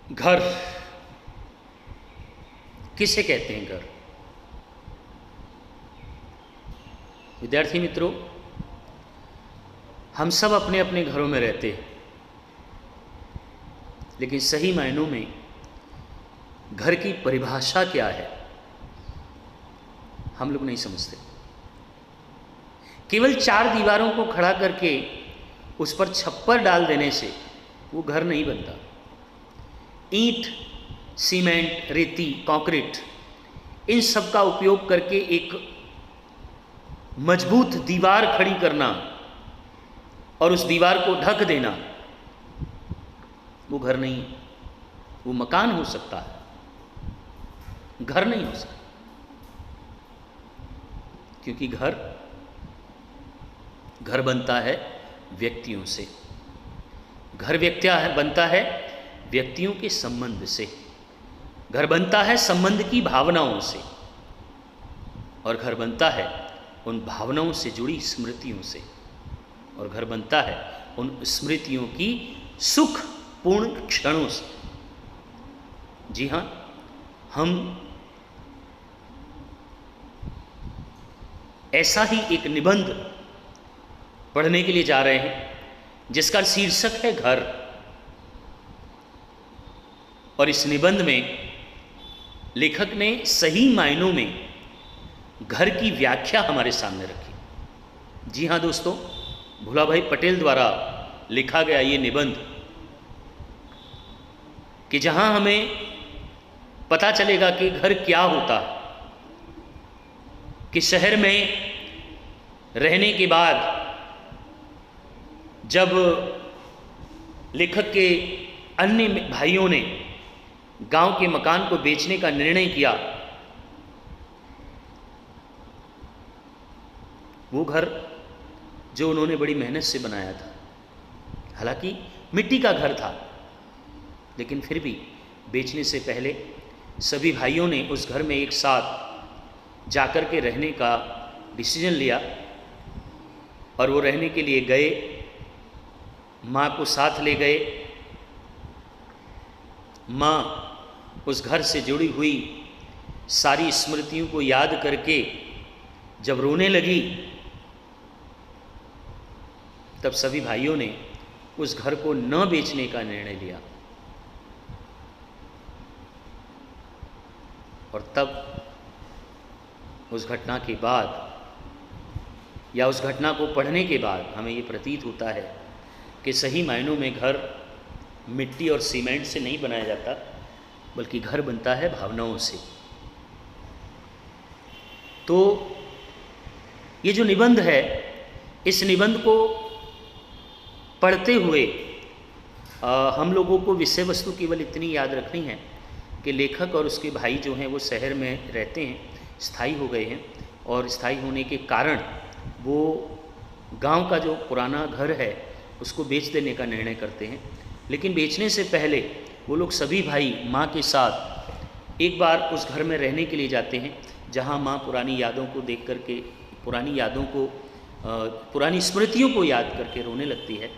घर किसे कहते हैं? घर, विद्यार्थी मित्रों, हम सब अपने अपने घरों में रहते हैं, लेकिन सही मायनों में घर की परिभाषा क्या है हम लोग नहीं समझते। केवल 4 दीवारों को खड़ा करके उस पर छप्पर डाल देने से वो घर नहीं बनता। ईंट, सीमेंट, रेती, कंक्रीट, इन सब का उपयोग करके एक मजबूत दीवार खड़ी करना और उस दीवार को ढक देना, वो घर नहीं। वो मकान हो सकता है, घर नहीं हो सकता। क्योंकि घर बनता है व्यक्तियों से। घर बनता है व्यक्तियों के संबंध से। घर बनता है संबंध की भावनाओं से, और घर बनता है उन भावनाओं से जुड़ी स्मृतियों से, और घर बनता है उन स्मृतियों की सुखपूर्ण क्षणों से। जी हाँ, हम ऐसा ही एक निबंध पढ़ने के लिए जा रहे हैं जिसका शीर्षक है घर। और इस निबंध में लेखक ने सही मायनों में घर की व्याख्या हमारे सामने रखी। जी हाँ दोस्तों, भोलाभाई पटेल द्वारा लिखा गया ये निबंध, कि जहाँ हमें पता चलेगा कि घर क्या होता है, कि शहर में रहने के बाद जब लेखक के अन्य भाइयों ने गांव के मकान को बेचने का निर्णय किया, वो घर जो उन्होंने बड़ी मेहनत से बनाया था, हालांकि मिट्टी का घर था, लेकिन फिर भी बेचने से पहले सभी भाइयों ने उस घर में एक साथ जाकर के रहने का डिसीजन लिया, और वो रहने के लिए गए। माँ को साथ ले गए। माँ उस घर से जुड़ी हुई सारी स्मृतियों को याद करके जब रोने लगी, तब सभी भाइयों ने उस घर को न बेचने का निर्णय लिया। और तब उस घटना के बाद, या उस घटना को पढ़ने के बाद, हमें ये प्रतीत होता है कि सही मायनों में घर मिट्टी और सीमेंट से नहीं बनाया जाता, बल्कि घर बनता है भावनाओं से। तो ये जो निबंध है, इस निबंध को पढ़ते हुए हम लोगों को विषय वस्तु केवल इतनी याद रखनी है कि लेखक और उसके भाई जो हैं वो शहर में रहते हैं, स्थायी हो गए हैं, और स्थायी होने के कारण वो गांव का जो पुराना घर है उसको बेच देने का निर्णय करते हैं। लेकिन बेचने से पहले वो लोग सभी भाई माँ के साथ एक बार उस घर में रहने के लिए जाते हैं, जहाँ माँ पुरानी यादों को देख करके, पुरानी स्मृतियों को याद करके रोने लगती है।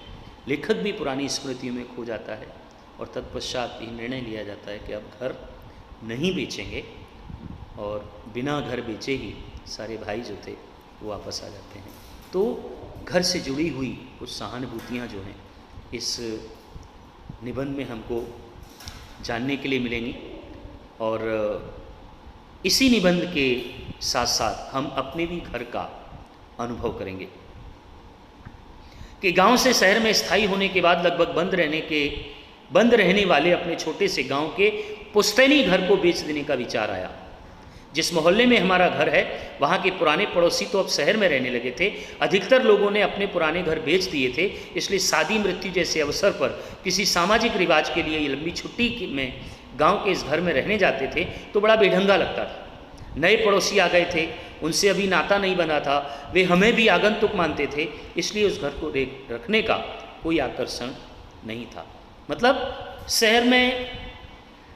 लेखक भी पुरानी स्मृतियों में खो जाता है, और तत्पश्चात ये निर्णय लिया जाता है कि अब घर नहीं बेचेंगे, और बिना घर बेचे ही सारे भाई जो थे वो वापस आ जाते हैं। तो घर से जुड़ी हुई कुछ सहानुभूतियाँ जो हैं इस निबंध में हमको जानने के लिए मिलेंगी, और इसी निबंध के साथ साथ हम अपने भी घर का अनुभव करेंगे कि गांव से शहर में स्थायी होने के बाद लगभग बंद रहने वाले अपने छोटे से गांव के पुश्तैनी घर को बेच देने का विचार आया। जिस मोहल्ले में हमारा घर है, वहाँ के पुराने पड़ोसी तो अब शहर में रहने लगे थे। अधिकतर लोगों ने अपने पुराने घर बेच दिए थे, इसलिए शादी, मृत्यु जैसे अवसर पर, किसी सामाजिक रिवाज के लिए लंबी छुट्टी में गांव के इस घर में रहने जाते थे तो बड़ा बेढंगा लगता था। नए पड़ोसी आ गए थे, उनसे अभी नाता नहीं बना था, वे हमें भी आगंतुक मानते थे, इसलिए उस घर को रखने का कोई आकर्षण नहीं था। मतलब शहर में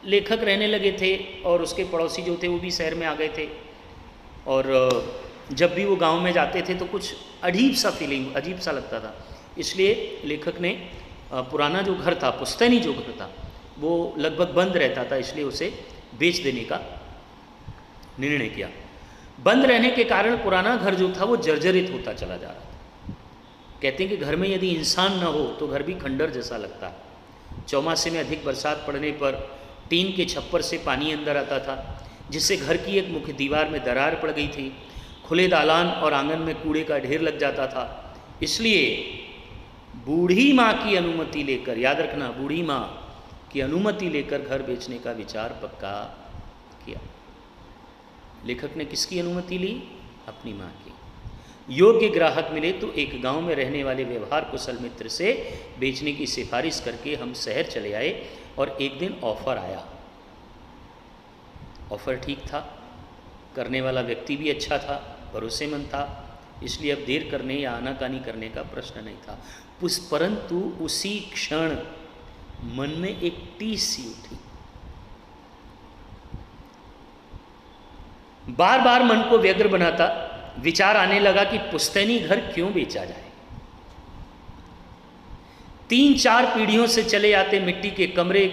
लेखक रहने लगे थे और उसके पड़ोसी जो थे वो भी शहर में आ गए थे, और जब भी वो गांव में जाते थे तो कुछ अजीब सा लगता था। इसलिए लेखक ने पुराना जो घर था, पुश्तैनी जो घर था, वो लगभग बंद रहता था, इसलिए उसे बेच देने का निर्णय किया। बंद रहने के कारण पुराना घर जो था वो जर्जरित होता चला जा रहा था। कहते हैं कि घर में यदि इंसान न हो तो घर भी खंडर जैसा लगता है। चौमासे में अधिक बरसात पड़ने पर टीन के छप्पर से पानी अंदर आता था, जिससे घर की एक मुख्य दीवार में दरार पड़ गई थी। खुले दालान और आंगन में कूड़े का ढेर लग जाता था। इसलिए बूढ़ी माँ की अनुमति लेकर, याद रखना, बूढ़ी माँ की अनुमति लेकर घर बेचने का विचार पक्का किया। लेखक ने किसकी अनुमति ली? अपनी माँ की। योग्य ग्राहक मिले तो एक गांव में रहने वाले व्यवहार कुशल मित्र से बेचने की सिफारिश करके हम शहर चले आए और एक दिन ऑफर आया। ऑफर ठीक था, करने वाला व्यक्ति भी अच्छा था, भरोसेमंद था, इसलिए अब देर करने या आनाकानी करने का प्रश्न नहीं था। परंतु उसी क्षण मन में एक टीस सी उठी। बार बार मन को व्यग्र बनाता विचार आने लगा कि पुश्तैनी घर क्यों बेचा जाए। 3-4 पीढ़ियों से चले आते मिट्टी के कमरे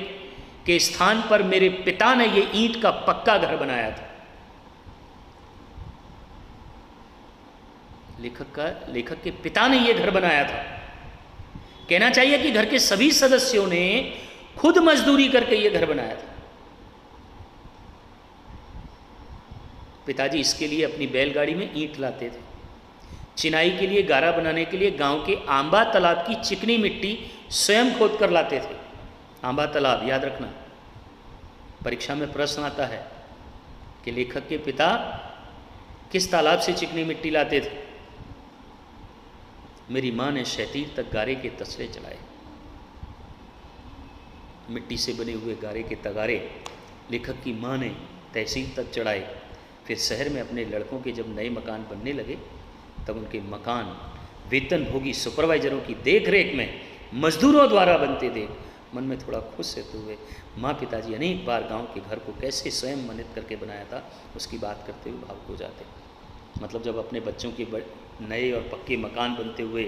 के स्थान पर मेरे पिता ने ये ईंट का पक्का घर बनाया था। लेखक के पिता ने यह घर बनाया था। कहना चाहिए कि घर के सभी सदस्यों ने खुद मजदूरी करके यह घर बनाया था। पिताजी इसके लिए अपनी बैलगाड़ी में ईंट लाते थे। चिनाई के लिए, गारा बनाने के लिए गांव के आंबा तालाब की चिकनी मिट्टी स्वयं खोद कर लाते थे। आंबा तालाब, याद रखना, परीक्षा में प्रश्न आता है कि लेखक के पिता किस तालाब से चिकनी मिट्टी लाते थे। मेरी माँ ने शैतीर तक गारे के तसले चलाए। मिट्टी से बने हुए गारे के तगारे लेखक की माँ ने तहसील तक चढ़ाए। फिर शहर में अपने लड़कों के जब नए मकान बनने लगे तब उनके मकान वेतनभोगी सुपरवाइजरों की देखरेख में मजदूरों द्वारा बनते थे। मन में थोड़ा खुश रहते हुए माँ पिताजी अनेक बार गांव के घर को कैसे स्वयं मनित करके बनाया था उसकी बात करते हुए भावुक हो जाते। मतलब जब अपने बच्चों के नए और पक्के मकान बनते हुए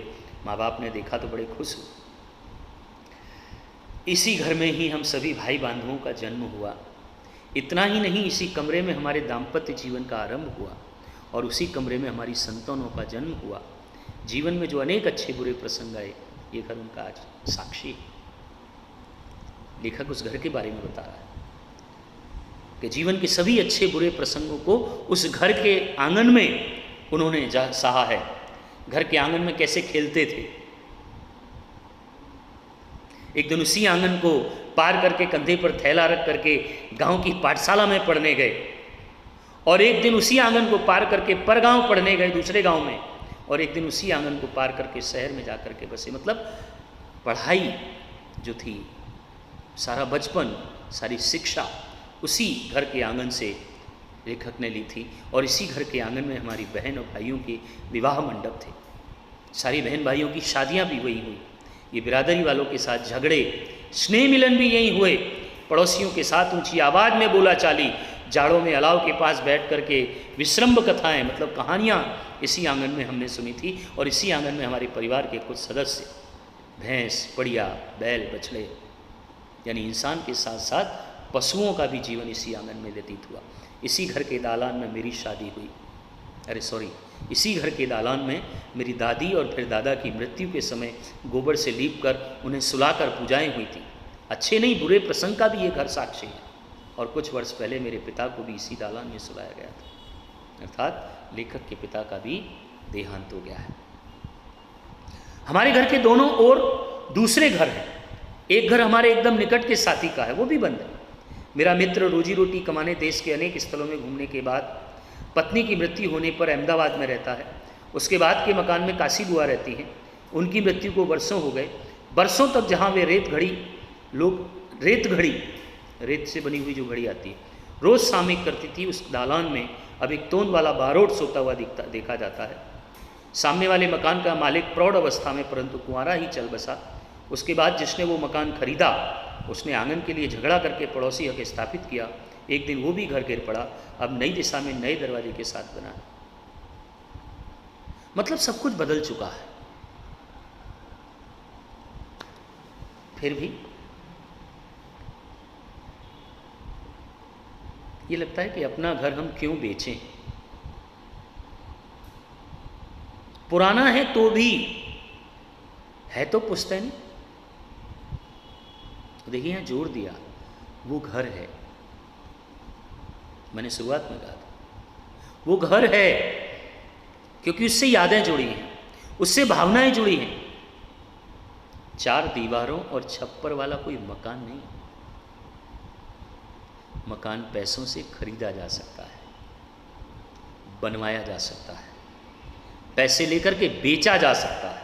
माँ बाप ने देखा तो बड़े खुश हुए। इसी घर में ही हम सभी भाई बंधुओं का जन्म हुआ। इतना ही नहीं, इसी कमरे में हमारे दाम्पत्य जीवन का आरंभ हुआ और उसी कमरे में हमारी संतानों का जन्म हुआ। जीवन में जो अनेक अच्छे बुरे प्रसंग आए, ये घर उनका आज साक्षी है। लेखक उस घर के बारे में बता रहा है कि जीवन के सभी अच्छे बुरे प्रसंगों को उस घर के आंगन में उन्होंने सहा है। घर के आंगन में कैसे खेलते थे। एक दिन उसी आंगन को पार करके कंधे पर थैला रख करके गांव की पाठशाला में पढ़ने गए और एक दिन उसी आंगन को पार करके परगांव पढ़ने गए दूसरे गांव में, और एक दिन उसी आंगन को पार करके शहर में जाकर के बसे। मतलब पढ़ाई जो थी, सारा बचपन, सारी शिक्षा उसी घर के आंगन से लेखक ने ली थी। और इसी घर के आंगन में हमारी बहन और भाइयों के विवाह मंडप थे। सारी बहन भाइयों की शादियां भी वही हुई। ये बिरादरी वालों के साथ झगड़े, स्नेह मिलन भी यहीं हुए। पड़ोसियों के साथ ऊंची आवाज़ में बोला चाली, जाड़ों में अलाव के पास बैठ करके विश्रम्भ कथाएं, मतलब कहानियाँ इसी आंगन में हमने सुनी थी। और इसी आंगन में हमारे परिवार के कुछ सदस्य भैंस, पड़िया, बैल, बछड़े, यानी इंसान के साथ साथ पशुओं का भी जीवन इसी आंगन में व्यतीत हुआ। इसी घर के दालान में मेरी शादी हुई। इसी घर के दालान में मेरी दादी और फिर दादा की मृत्यु के समय गोबर से लीप कर उन्हें सुलाकर पूजाएं हुई थी। अच्छे नहीं बुरे प्रसंग का भी ये घर साक्षी है। और कुछ वर्ष पहले मेरे पिता को भी इसी दालान में सुलाया गया था। अर्थात लेखक के पिता का भी देहांत हो गया है। हमारे घर के दोनों ओर दूसरे घर हैं। एक घर हमारे एकदम निकट के साथी का है, वो भी बंद है। मेरा मित्र रोजी रोटी कमाने देश के अनेक स्थलों में घूमने के बाद पत्नी की मृत्यु होने पर अहमदाबाद में रहता है। उसके बाद के मकान में काशी बुआ रहती हैं। उनकी मृत्यु को वर्षों हो गए। वर्षों तक जहाँ वे रेत से बनी हुई जो घड़ी आती है, रोज़ सामयिक करती थी, उस दालान में अब एक तोंद वाला बारोट सोता हुआ देखा जाता है। सामने वाले मकान का मालिक प्रौढ़ अवस्था में परंतु कुंवारा ही चल बसा। उसके बाद जिसने वो मकान खरीदा उसने आंगन के लिए झगड़ा करके पड़ोसी हक स्थापित किया। एक दिन वो भी घर गिर पड़ा। अब नई दिशा में नए दरवाजे के साथ बना। मतलब सब कुछ बदल चुका है। फिर भी ये लगता है कि अपना घर हम क्यों बेचें। पुराना है तो भी है तो पुश्तैनी। देखिए यहाँ जोर दिया, वो घर है। मैंने शुरुआत में कहा था वो घर है, क्योंकि उससे यादें जुड़ी हैं, उससे भावनाएं जुड़ी हैं। चार दीवारों और छप्पर वाला कोई मकान नहीं। मकान पैसों से खरीदा जा सकता है, बनवाया जा सकता है, पैसे लेकर के बेचा जा सकता है,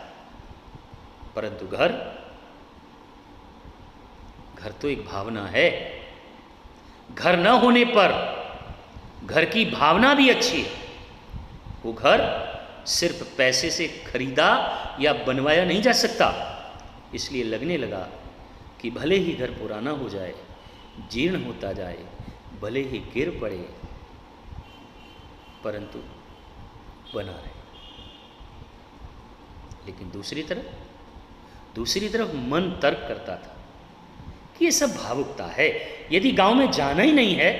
परंतु घर तो एक भावना है। घर न होने पर घर की भावना भी अच्छी है, वो घर सिर्फ पैसे से खरीदा या बनवाया नहीं जा सकता। इसलिए लगने लगा कि भले ही घर पुराना हो जाए, जीर्ण होता जाए, भले ही गिर पड़े, परंतु बना रहे। लेकिन दूसरी तरफ मन तर्क करता था कि ये सब भावुकता है। यदि गांव में जाना ही नहीं है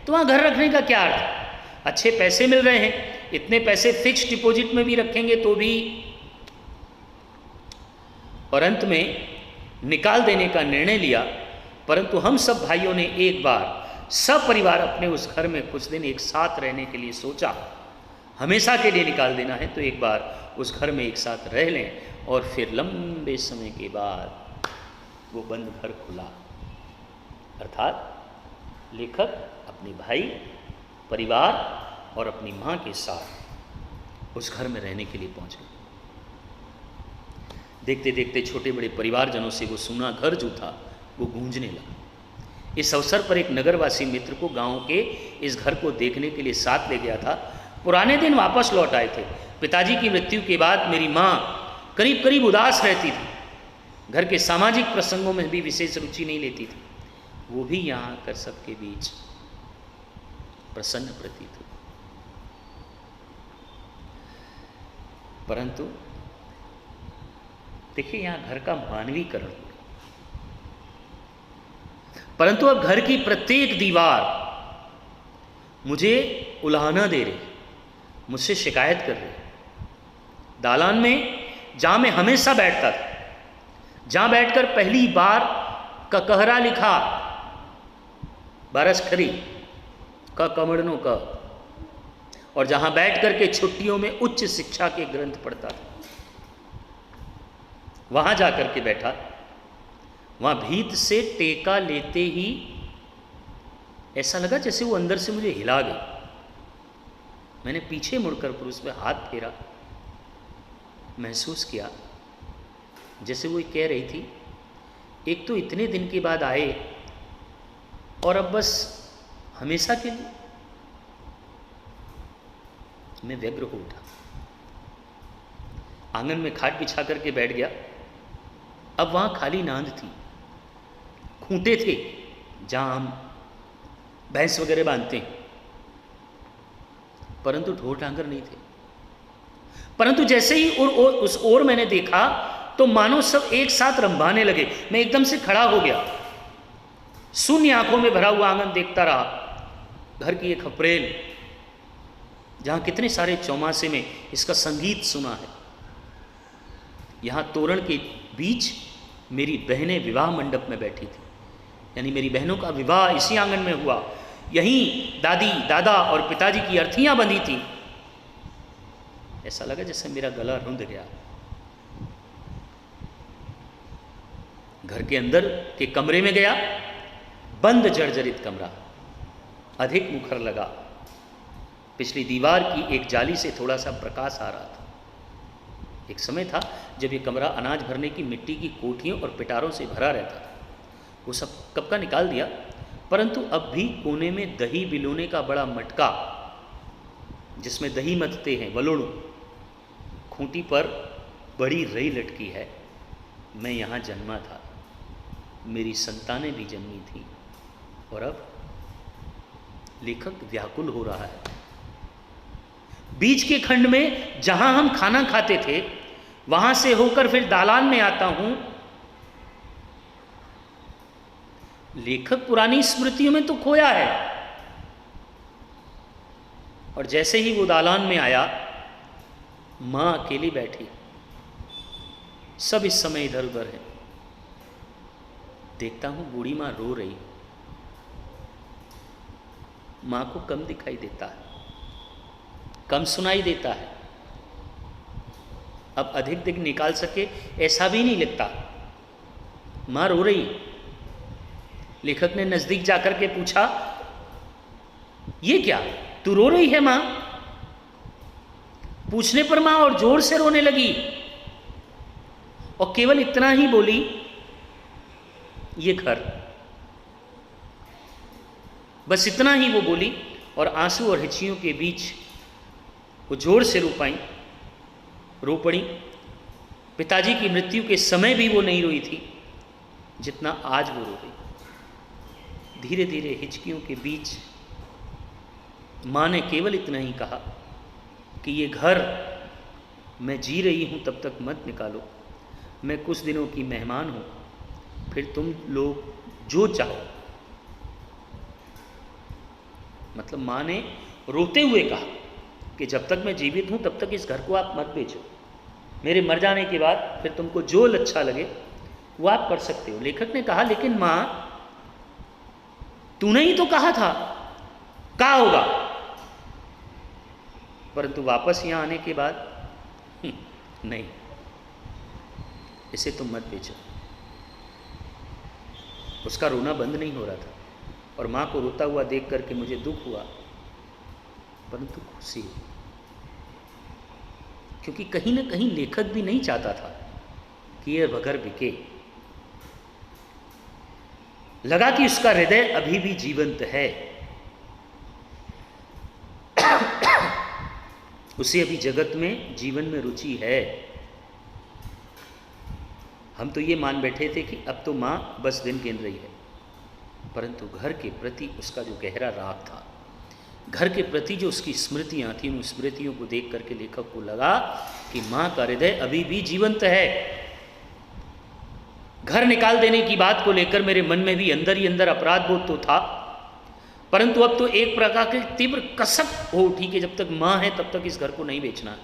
तो वहां घर रखने का क्या अर्थ। अच्छे पैसे मिल रहे हैं, इतने पैसे फिक्स डिपॉजिट में भी रखेंगे तो भी, और अंत में निकाल देने का निर्णय लिया। परंतु हम सब भाइयों ने एक बार सब परिवार अपने उस घर में कुछ दिन एक साथ रहने के लिए सोचा। हमेशा के लिए निकाल देना है तो एक बार उस घर में एक साथ रह लें। और फिर लंबे समय के बाद वो बंद घर खुला, अर्थात लेखक अपने भाई, परिवार और अपनी माँ के साथ उस घर में रहने के लिए पहुंच गए। देखते देखते छोटे बड़े परिवारजनों से वो सूना घर जो था वो गूंजने लगा। इस अवसर पर एक नगरवासी मित्र को गांव के इस घर को देखने के लिए साथ ले गया था। पुराने दिन वापस लौट आए थे। पिताजी की मृत्यु के बाद मेरी माँ करीब करीब उदास रहती थी। घर के सामाजिक प्रसंगों में भी विशेष रुचि नहीं लेती थी। वो भी यहाँ आकर सबके बीच प्रसन्न प्रतीत हुई। परंतु देखिए यहाँ घर का मानवीकरण, परंतु अब घर की प्रत्येक दीवार मुझे उलाहना दे रही, मुझसे शिकायत कर रही। दालान में जहां मैं हमेशा बैठता था, जहां बैठकर पहली बार ककहरा लिखा, बारसखरी का कमड़नों का, और जहां बैठ करके छुट्टियों में उच्च शिक्षा के ग्रंथ पढ़ता था, वहां जाकर के बैठा। वहां भीत से टेका लेते ही ऐसा लगा जैसे वो अंदर से मुझे हिला गई। मैंने पीछे मुड़कर फिर उस पर हाथ फेरा, महसूस किया जैसे वो कह रही थी, एक तो इतने दिन के बाद आए और अब बस हमेशा के लिए। मैं व्यग्र हो उठा, आंगन में खाट बिछा करके बैठ गया। अब वहां खाली नांद थी, खूंटे थे जहां हम भैंस वगैरह बांधते हैं, परंतु ढोर डांगर नहीं थे। परंतु जैसे ही उस ओर मैंने देखा तो मानो सब एक साथ रंभाने लगे। मैं एकदम से खड़ा हो गया, शून्य आंखों में भरा हुआ आंगन देखता रहा। घर की एक अप्रैल जहां कितने सारे चौमासे में इसका संगीत सुना है। यहां तोरण के बीच मेरी बहनें विवाह मंडप में बैठी थी, यानी मेरी बहनों का विवाह इसी आंगन में हुआ। यहीं दादी, दादा और पिताजी की अर्थियां बंधी थी। ऐसा लगा जैसे मेरा गला रुंध गया। घर के अंदर के कमरे में गया, बंद जर्जरित कमरा, अधिक मुखर लगा। पिछली दीवार की एक जाली से थोड़ा सा प्रकाश आ रहा था। एक समय था जब ये कमरा अनाज भरने की मिट्टी की कोठियों और पिटारों से भरा रहता था। वो सब कब का निकाल दिया, परंतु अब भी कोने में दही बिलोने का बड़ा मटका, जिसमें दही मथते हैं, वलुण, खूंटी पर बड़ी रई लटकी है। मैं यहाँ जन्मा था, मेरी संतानें भी जन्मी थी, और अब लेखक व्याकुल हो रहा है। बीच के खंड में जहां हम खाना खाते थे, वहां से होकर फिर दालान में आता हूं। लेखक पुरानी स्मृतियों में तो खोया है, और जैसे ही वो दालान में आया, माँ अकेली बैठी, सब इस समय इधर उधर है। देखता हूँ बूढ़ी माँ रो रही। माँ को कम दिखाई देता है, कम सुनाई देता है। अब अधिक दिख निकाल सके ऐसा भी नहीं लगता। माँ रो रही। लेखक ने नजदीक जाकर के पूछा, ये क्या, तू रो रही है माँ? पूछने पर माँ और जोर से रोने लगी और केवल इतना ही बोली, ये घर। बस इतना ही वो बोली और आंसू और हिचियों के बीच वो जोर से रो पड़ी। पिताजी की मृत्यु के समय भी वो नहीं रोई थी जितना आज वो रो रही। धीरे धीरे हिचकियों के बीच माँ ने केवल इतना ही कहा कि ये घर मैं जी रही हूँ तब तक मत निकालो, मैं कुछ दिनों की मेहमान हूँ, फिर तुम लोग जो चाहो। मतलब माँ ने रोते हुए कहा कि जब तक मैं जीवित हूँ तब तक इस घर को आप मत बेचो, मेरे मर जाने के बाद फिर तुमको जो अच्छा लगे वो आप कर सकते हो। लेखक ने कहा, लेकिन माँ तूने ही तो कहा था, क्या होगा? परंतु वापस यहाँ आने के बाद नहीं, इसे तुम मत बेचो। उसका रोना बंद नहीं हो रहा था और माँ को रोता हुआ देख करके मुझे दुख हुआ, परंतु खुशी, क्योंकि कहीं ना कहीं लेखक भी नहीं चाहता था कि यह घर बिके। लगा कि उसका हृदय अभी भी जीवंत है, उसे अभी जगत में, जीवन में रुचि है। हम तो ये मान बैठे थे कि अब तो माँ बस दिन गिन रही है, परंतु घर के प्रति उसका जो गहरा राग था, घर के प्रति जो उसकी स्मृतियाँ थीं, उन स्मृतियों को देख करके लेखक को लगा कि माँ का हृदय अभी भी जीवंत है। घर निकाल देने की बात को लेकर मेरे मन में भी अंदर ही अंदर अपराध बोध तो था, परंतु अब तो एक प्रकार की तीव्र कसक हो उठी कि जब तक माँ है तब तक इस घर को नहीं बेचना है।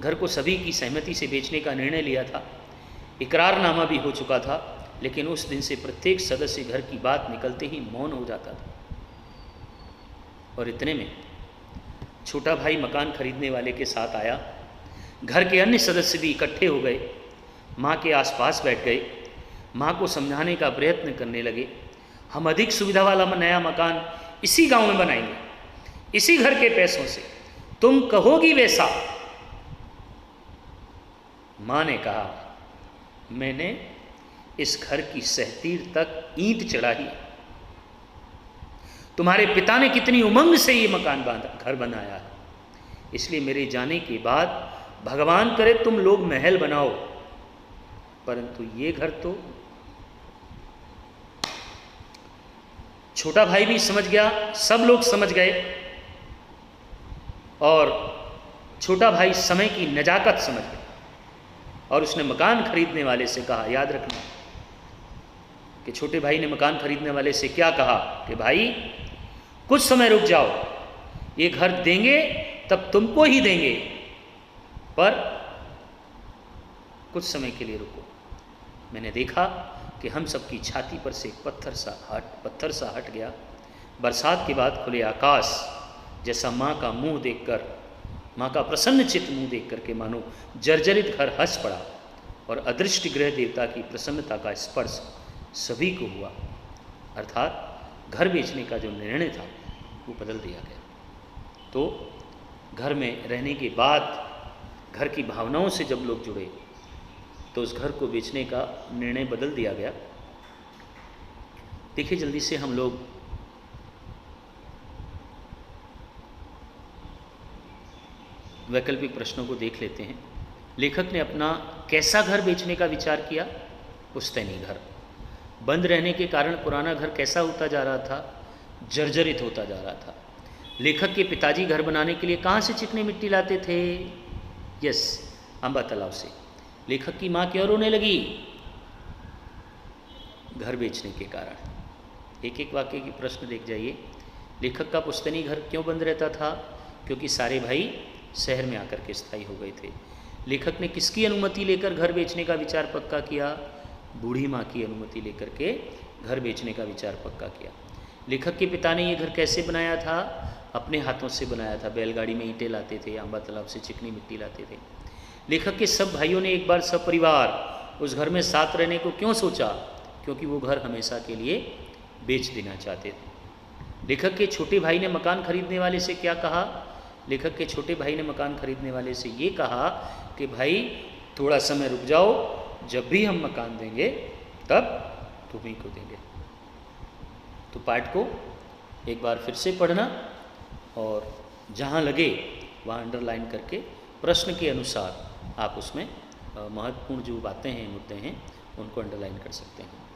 घर को सभी की सहमति से बेचने का निर्णय लिया था, इकरारनामा भी हो चुका था, लेकिन उस दिन से प्रत्येक सदस्य घर की बात निकलते ही मौन हो जाता था। और इतने में छोटा भाई मकान खरीदने वाले के साथ आया। घर के अन्य सदस्य भी इकट्ठे हो गए, माँ के आसपास बैठ गए, माँ को समझाने का प्रयत्न करने लगे, हम अधिक सुविधा वाला नया मकान इसी गांव में बनाएंगे, इसी घर के पैसों से, तुम कहोगी वैसा। माँ ने कहा, मैंने इस घर की सहतीर तक ईंट चढ़ाई, तुम्हारे पिता ने कितनी उमंग से ये मकान घर बनाया है, इसलिए मेरे जाने के बाद भगवान करे तुम लोग महल बनाओ, परंतु ये घर तो। छोटा भाई भी समझ गया, सब लोग समझ गए, और छोटा भाई समय की नजाकत समझ गया और उसने मकान खरीदने वाले से कहा, याद रखना कि छोटे भाई ने मकान खरीदने वाले से क्या कहा कि भाई कुछ समय रुक जाओ, ये घर देंगे तब तुमको ही देंगे, पर कुछ समय के लिए रुको। मैंने देखा कि हम सबकी छाती पर से पत्थर सा हट गया। बरसात के बाद खुले आकाश जैसा माँ का मुंह देखकर, माँ का प्रसन्न चित्त मुंह देख करके मानो जर्जरित घर हंस पड़ा और अदृष्ट ग्रह देवता की प्रसन्नता का स्पर्श सभी को हुआ। अर्थात घर बेचने का जो निर्णय था वो बदल दिया गया। तो घर में रहने के बाद घर की भावनाओं से जब लोग जुड़े तो उस घर को बेचने का निर्णय बदल दिया गया। देखिए जल्दी से हम लोग वैकल्पिक प्रश्नों को देख लेते हैं। लेखक ने अपना कैसा घर बेचने का विचार किया? पुश्तैनी घर। बंद रहने के कारण पुराना घर कैसा होता जा रहा था? जर्जरित होता जा रहा था। लेखक के पिताजी घर बनाने के लिए कहाँ से चिकनी मिट्टी लाते थे? यस, अंबा तालाब से। लेखक की माँ क्यों रोने लगी? घर बेचने के कारण। एक एक वाक्य की प्रश्न देख जाइए। लेखक का पुश्तैनी घर क्यों बंद रहता था? क्योंकि सारे भाई शहर में आकर के स्थायी हो गए थे। लेखक ने किसकी अनुमति लेकर घर बेचने का विचार पक्का किया? बूढ़ी माँ की अनुमति लेकर के घर बेचने का विचार पक्का किया। लेखक के पिता ने ये घर कैसे बनाया था? अपने हाथों से बनाया था। बैलगाड़ी में ईंटें लाते थे, आंबा तालाब से चिकनी मिट्टी लाते थे। लेखक के सब भाइयों ने एक बार सपरिवार उस घर में साथ रहने को क्यों सोचा? क्योंकि वो घर हमेशा के लिए बेच देना चाहते थे। लेखक के छोटे भाई ने मकान खरीदने वाले से क्या कहा? लेखक के छोटे भाई ने मकान खरीदने वाले से ये कहा कि भाई थोड़ा समय रुक जाओ, जब भी हम मकान देंगे तब तुम्हीं को देंगे। तो पाठ को एक बार फिर से पढ़ना और जहाँ लगे वहाँ अंडरलाइन करके प्रश्न के अनुसार आप उसमें महत्वपूर्ण जो बातें हैं, मुद्दे हैं, उनको अंडरलाइन कर सकते हैं।